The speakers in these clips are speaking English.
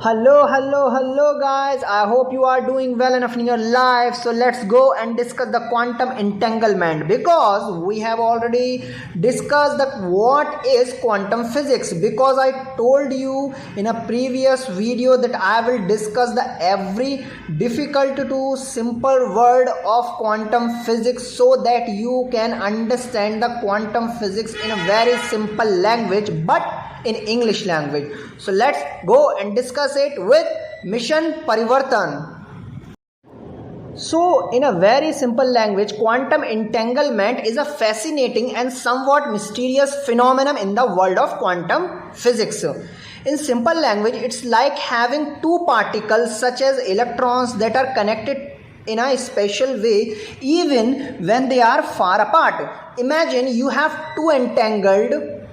Hello guys. I hope you are doing well enough in your life. So let's go and discuss the quantum entanglement, because we have already discussed that what is quantum physics, because I told you in a previous video that I will discuss the every difficult to simple word of quantum physics so that you can understand the quantum physics in a very simple language, but in English language. So let's go and discuss it with Mission Parivartan. So in a very simple language, quantum entanglement is a fascinating and somewhat mysterious phenomenon in the world of quantum physics. In simple language, it's like having two particles such as electrons that are connected in a special way even when they are far apart. Imagine you have two entangled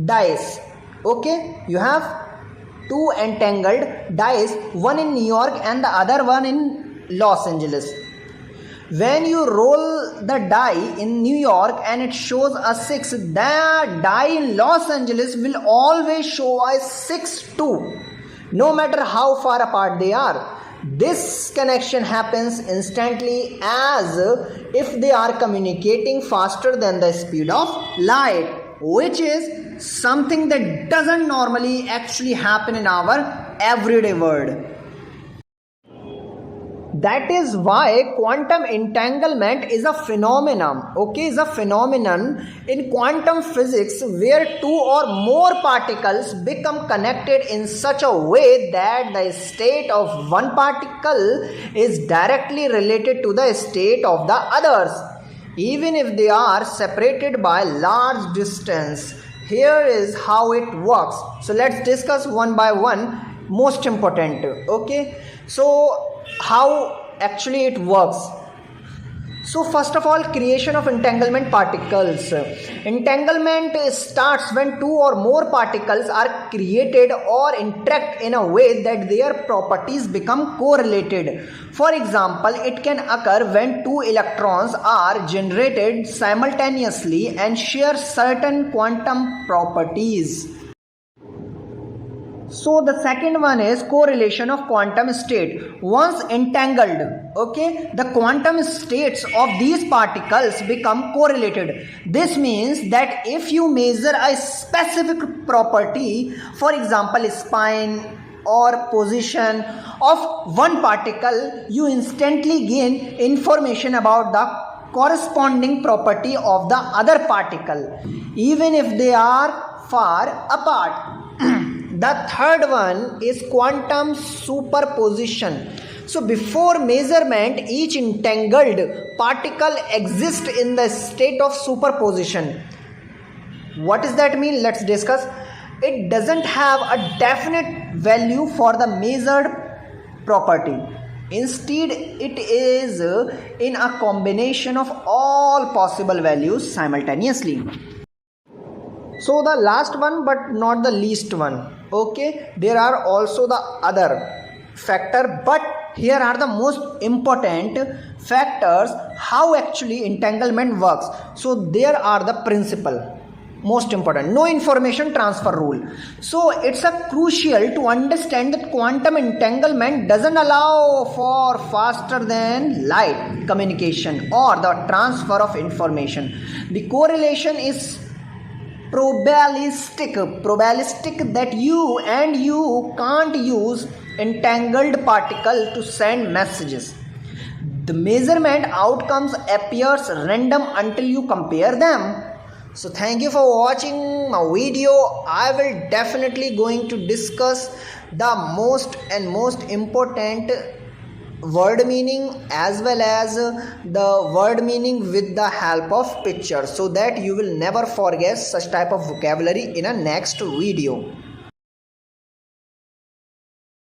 dice. Okay, you have two entangled dice, one in New York and the other one in Los Angeles. When you roll the die in New York and it shows a 6, the die in Los Angeles will always show a 6 too, no matter how far apart they are. This connection happens instantly, as if they are communicating faster than the speed of light, which is something that doesn't normally actually happen in our everyday world. That is why quantum entanglement is a phenomenon. Okay, is a phenomenon in quantum physics where two or more particles become connected in such a way that the state of one particle is directly related to the state of the others, even if they are separated by large distance. Here is how it works. So let's discuss one by one, most important. Okay, so how actually it works. So first of all, creation of entanglement particles. Entanglement starts when two or more particles are created or interact in a way that their properties become correlated. For example, it can occur when two electrons are generated simultaneously and share certain quantum properties. So the second one is correlation of quantum state. Once entangled, okay, the quantum states of these particles become correlated. This means that if you measure a specific property, for example spin or position of one particle, you instantly gain information about the corresponding property of the other particle, even if they are far apart. The third one is quantum superposition. So before measurement, each entangled particle exists in the state of superposition. What does that mean? Let's discuss. It doesn't have a definite value for the measured property. Instead, it is in a combination of all possible values simultaneously. So the last one, but not the least one. Okay, there are also the other factor, but here are the most important factors how actually entanglement works. So there are the principle, most important, no information transfer rule. So it's a crucial to understand that quantum entanglement doesn't allow for faster than light communication or the transfer of information. The correlation is probabilistic that you can't use entangled particle to send messages. The measurement outcomes appears random until you compare them. So thank you for watching my video. I will definitely going to discuss the most important word meaning as well as the word meaning with the help of picture, so that you will never forget such type of vocabulary in a next video.